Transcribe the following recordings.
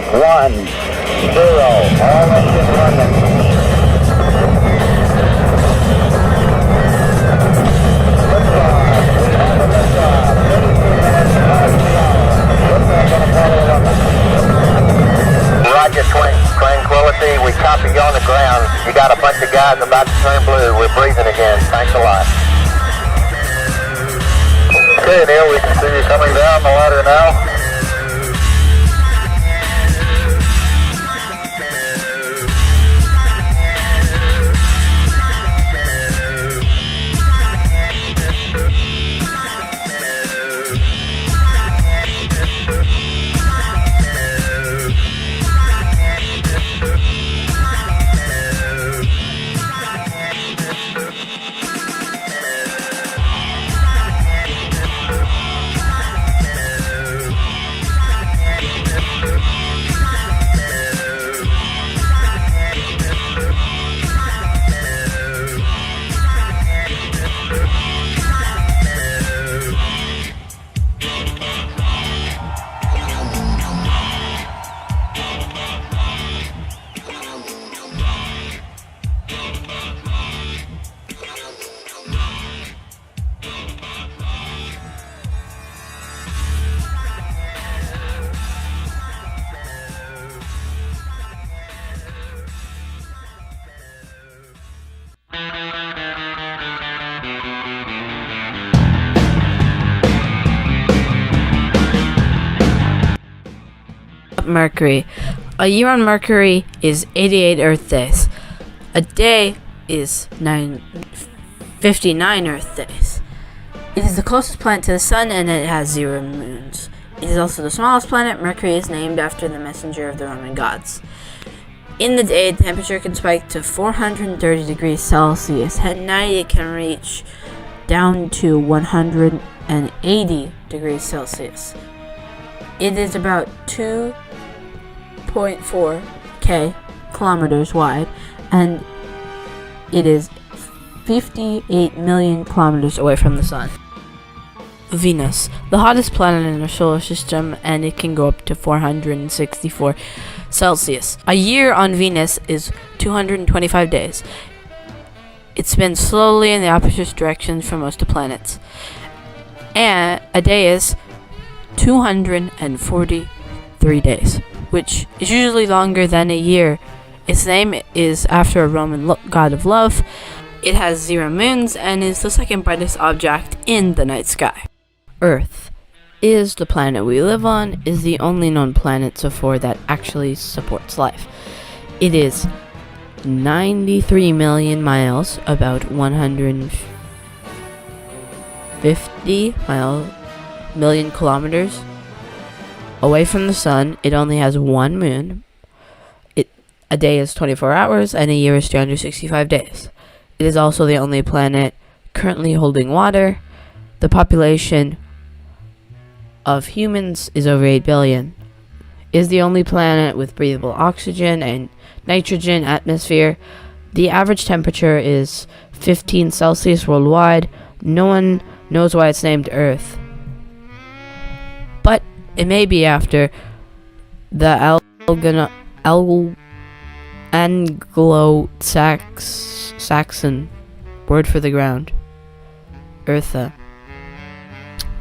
All engine running. Roger, Tranquility. We copy you on the ground. You got a bunch of guys about to turn blue. We're breathing again. Thanks a lot. Okay, Neil, we can see you coming down the ladder now. Mercury. A year on Mercury is 88 Earth days. A day is 59 Earth days. It is the closest planet to the Sun and it has 0 moons. It is also the smallest planet. Mercury is named after the messenger of the Roman gods. In the day, the temperature can spike to 430 degrees Celsius. At night, it can reach down to 180 degrees Celsius. It is about 2.4 kilometers wide, and it is 58 million kilometers away from the Sun. Venus, the hottest planet in our solar system, and it can go up to 464 Celsius. A year on Venus is 225 days. It spins slowly in the opposite direction from most of the planets. And a day is 243 days, which is usually longer than a year. Its name is after a Roman god of love. It has 0 moons and is the second brightest object in the night sky. Earth is the planet we live on, is the only known planet so far that actually supports life. It is 93 million miles, about 150 million kilometers away from the Sun. It only has 1 moon. A day is 24 hours and a year is 365 days. It is also the only planet currently holding water. The population of humans is over 8 billion. It is the only planet with breathable oxygen and nitrogen atmosphere. The average temperature is 15 Celsius worldwide. No one knows why it's named Earth, but it may be after the Anglo-Saxon word for the ground, Eartha.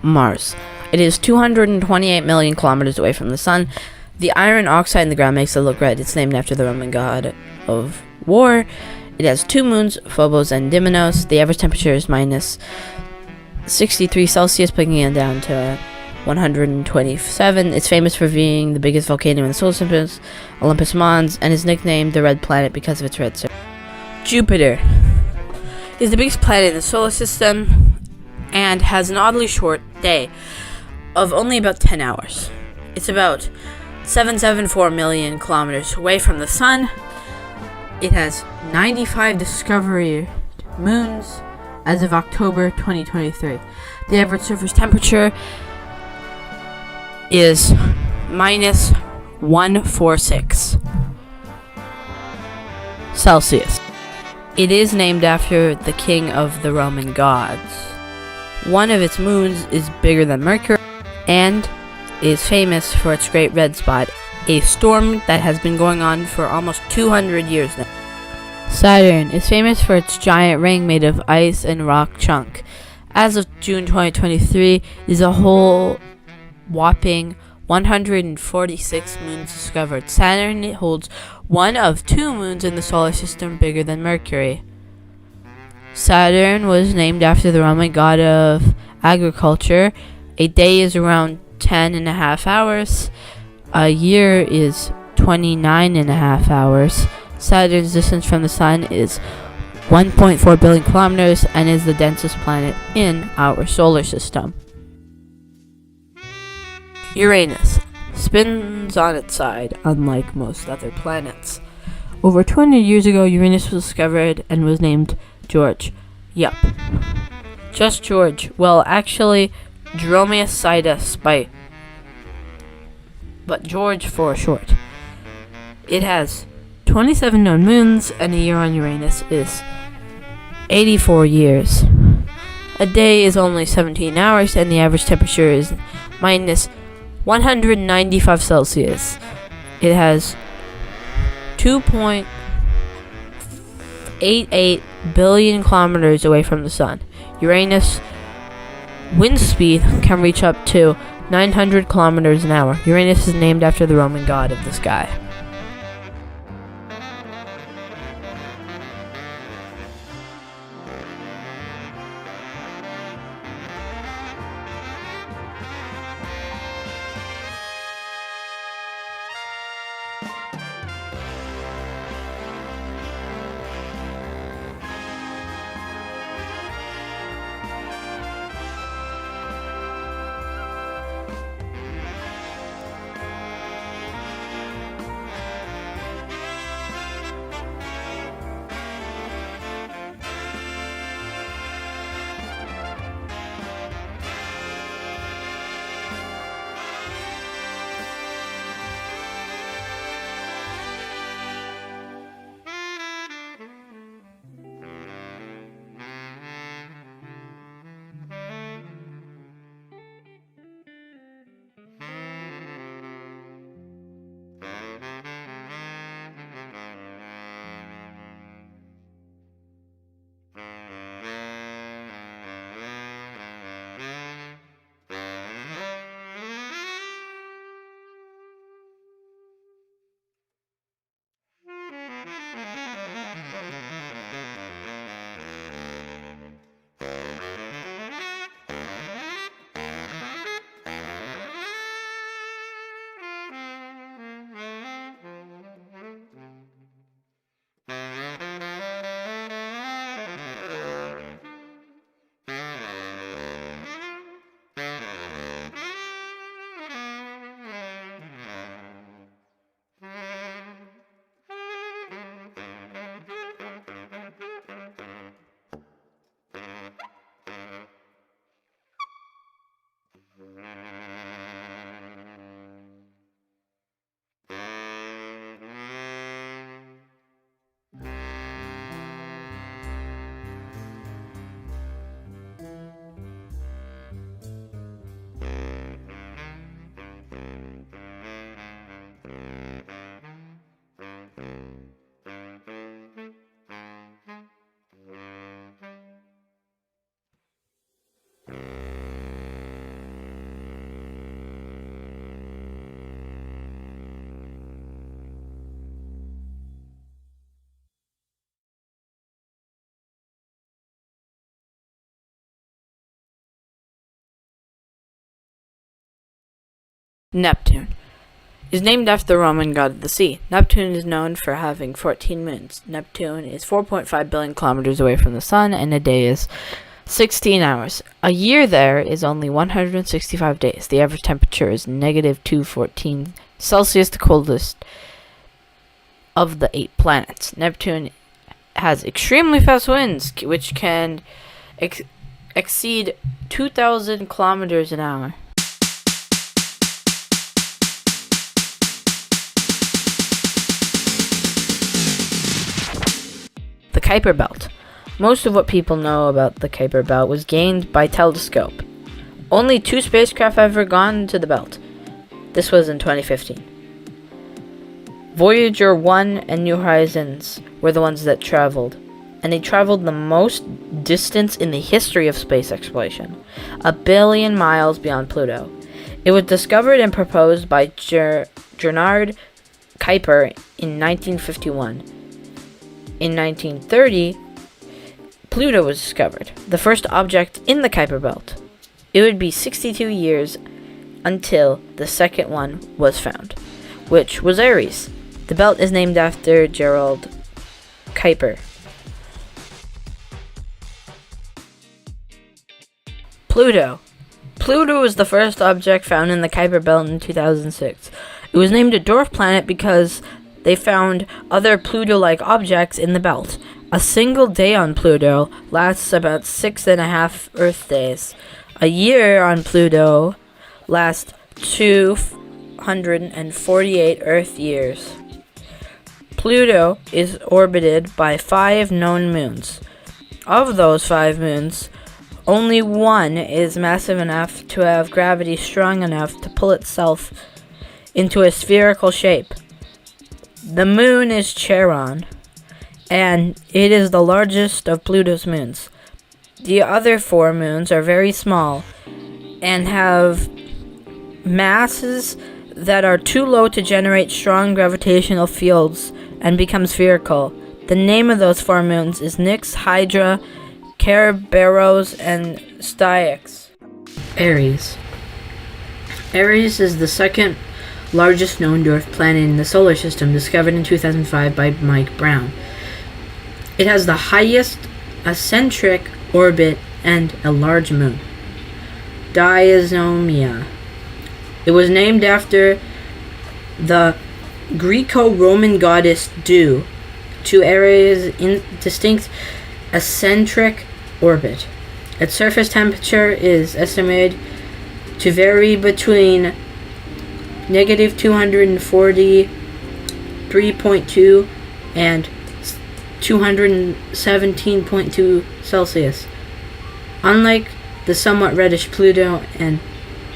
Mars. It is 228 million kilometers away from the Sun. The iron oxide in the ground makes it look red. It's named after the Roman god of war. It has 2 moons, Phobos and Diminos. The average temperature is minus 63 Celsius, bringing it down to 127. It's famous for being the biggest volcano in the solar system, Olympus Mons, and is nicknamed the Red Planet because of its red surface. Jupiter is the biggest planet in the solar system and has an oddly short day of only about 10 hours. It's about 774 million kilometers away from the Sun. It has 95 discovered moons as of October 2023. The average surface temperature is minus 146 Celsius. It is named after the king of the Roman gods. One of its moons is bigger than Mercury and is famous for its great red spot a storm that has been going on for almost 200 years now. Saturn is famous for its giant ring made of ice and rock chunk. As of June 2023, is a whole whopping 146 moons discovered. Saturn holds one of two moons in the solar system bigger than Mercury. Saturn was named after the Roman god of agriculture. A day is around 10.5 hours. A year is 29.5 hours. Saturn's distance from the Sun is 1.4 billion kilometers and is the densest planet in our solar system. Uranus spins on its side, unlike most other planets. Over 200 years ago, Uranus was discovered and was named George. Yup. Just George. Well, actually, Dromaeus Sidus but George for short. It has 27 known moons, and a year on Uranus is 84 years. A day is only 17 hours, and the average temperature is minus 195 Celsius. It has 2.88 billion kilometers away from the Sun. Uranus' wind speed can reach up to 900 kilometers an hour. Uranus is named after the Roman god of the sky. Neptune is named after the Roman god of the sea. Neptune is known for having 14 moons. Neptune is 4.5 billion kilometers away from the Sun, and a day is 16 hours. A year there is only 165 days. The average temperature is negative 214 Celsius, the coldest of the 8 planets. Neptune has extremely fast winds, which can exceed 2,000 kilometers an hour. The Kuiper Belt. Most of what people know about the Kuiper Belt was gained by telescope. Only 2 spacecraft have ever gone to the belt. This was in 2015. Voyager 1 and New Horizons were the ones that traveled, and they traveled the most distance in the history of space exploration, 1 billion miles beyond Pluto. It was discovered and proposed by Gernard Kuiper in 1951. In 1930, Pluto was discovered, the first object in the Kuiper Belt. It would be 62 years until the second one was found, which was Aries. The belt is named after Gerald Kuiper. Pluto. Pluto was the first object found in the Kuiper Belt in 2006. It was named a dwarf planet because they found other Pluto-like objects in the belt. A single day on Pluto lasts about 6.5 Earth days. A year on Pluto lasts 248 Earth years. Pluto is orbited by 5 known moons. Of those 5 moons, only one is massive enough to have gravity strong enough to pull itself into a spherical shape. The moon is Charon, and it is the largest of Pluto's moons. The other 4 moons are very small and have masses that are too low to generate strong gravitational fields and become spherical. The name of those 4 moons is Nix, Hydra, Kerberos, and Styx. Aries. Aries is the second largest known dwarf planet in the solar system, discovered in 2005 by Mike Brown. It has the highest eccentric orbit and a large moon, Diazomia. It was named after the Greco-Roman goddess Due, to Aries' distinct eccentric orbit. Its surface temperature is estimated to vary between negative 243.2 and 217.2 Celsius. Unlike the somewhat reddish Pluto and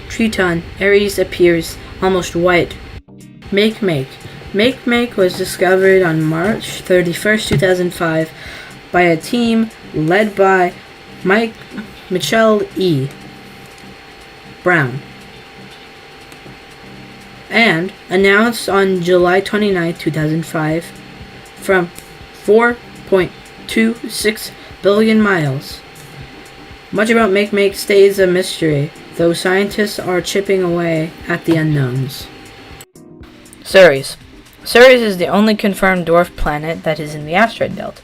Triton, Aries appears almost white. Makemake. Makemake was discovered on March 31st, 2005 by a team led by Michelle E. Brown, and announced on July 29, 2005 from 4.26 billion miles. Much about Makemake stays a mystery, though scientists are chipping away at the unknowns. Ceres. Ceres is the only confirmed dwarf planet that is in the asteroid belt,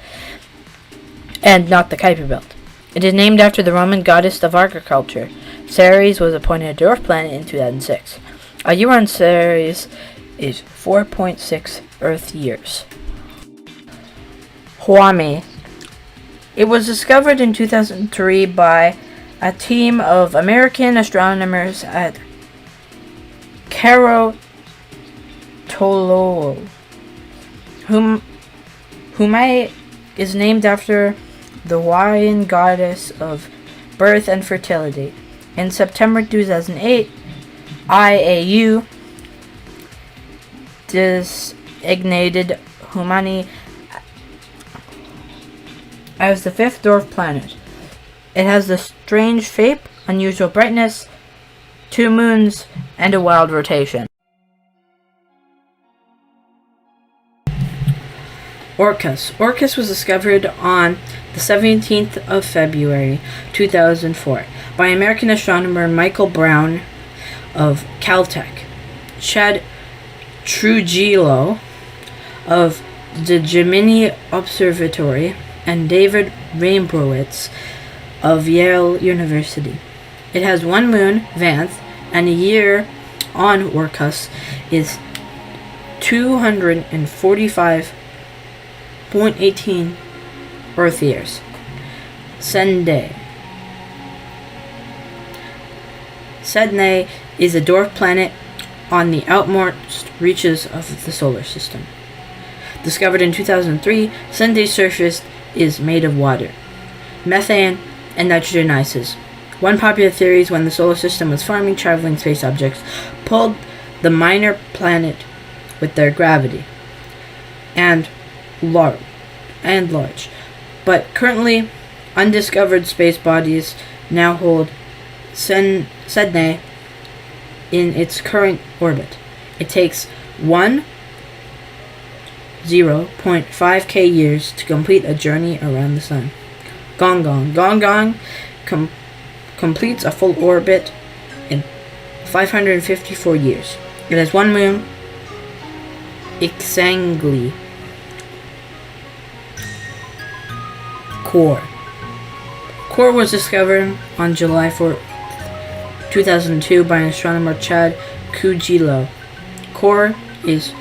and not the Kuiper Belt. It is named after the Roman goddess of agriculture. Ceres was appointed a dwarf planet in 2006. A year on Ceres is 4.6 Earth years. Huami. It was discovered in 2003 by a team of American astronomers at Cairo Tolol. Huami is named after the Hawaiian goddess of birth and fertility. In September 2008, IAU designated Huami as the 5th dwarf planet. It has the strange shape, unusual brightness, 2 moons, and a wild rotation. Orcus. Orcus was discovered on the 17th of February 2004 by American astronomer Michael Brown of Caltech, Chad Trujillo of the Gemini Observatory, and David Rainbowitz of Yale University. It has 1 moon, Vanth, and a year on Orcus is 245.18 Earth years. Sednae. Sednae is a dwarf planet on the outmost reaches of the solar system. Discovered in 2003, Sednae's surface is made of water, methane, and nitrogen ices. One popular theory is when the solar system was forming, traveling space objects pulled the minor planet with their gravity. and large. But currently, undiscovered space bodies now hold Sednae in its current orbit. It takes 0.5k years to complete a journey around the sun. Gong Gong completes a full orbit in 554 years. It has one moon, Ixangli. Core was discovered on July 4, 2002 by astronomer Chad Kujilo. Core is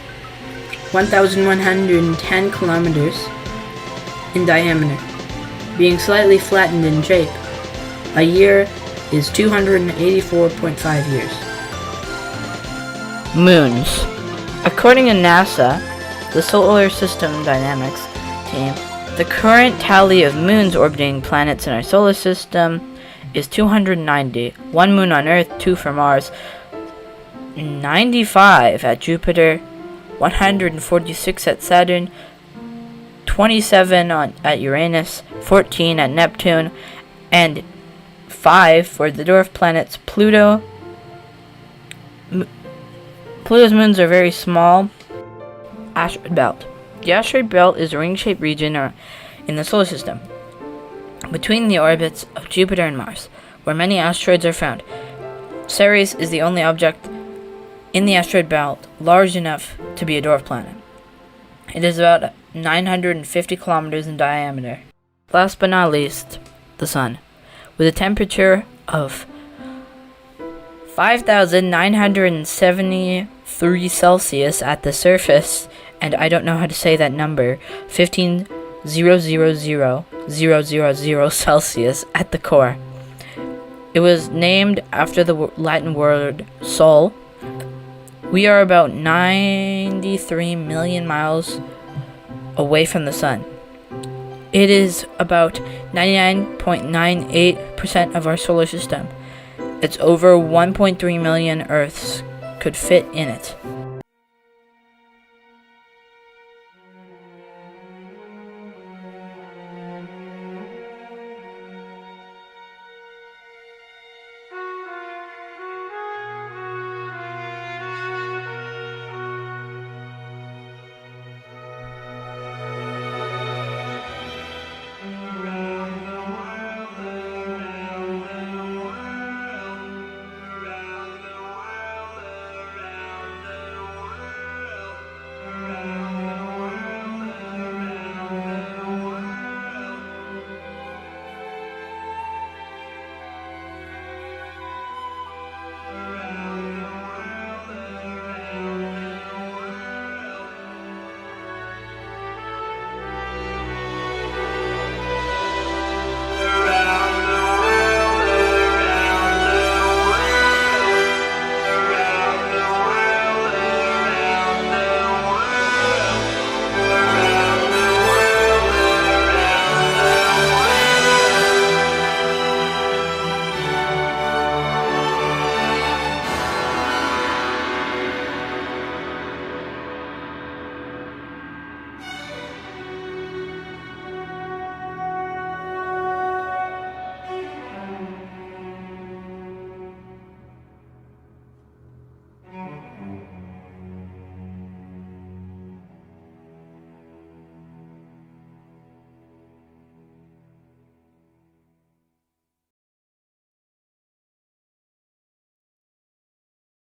1,110 kilometers in diameter, being slightly flattened in shape. A year is 284.5 years. Moons. According to NASA, the Solar System Dynamics team, the current tally of moons orbiting planets in our solar system is 290. 1 moon on Earth, 2 for Mars, 95 at Jupiter, 146 at Saturn, 27 at Uranus, 14 at Neptune, and 5 for the dwarf planets Pluto. Pluto's moons are very small. Asteroid belt. The asteroid belt is a ring-shaped region in the solar system between the orbits of Jupiter and Mars, where many asteroids are found. Ceres is the only object in the asteroid belt large enough to be a dwarf planet. It is about 950 kilometers in diameter. Last but not least, the Sun. With a temperature of 5,973 Celsius at the surface, and I don't know how to say that number, 15,000,000 Celsius at the core. It was named after the Latin word sol. We are about 93 million miles away from the Sun. It is about 99.98% of our solar system. It's over 1.3 million Earths could fit in it.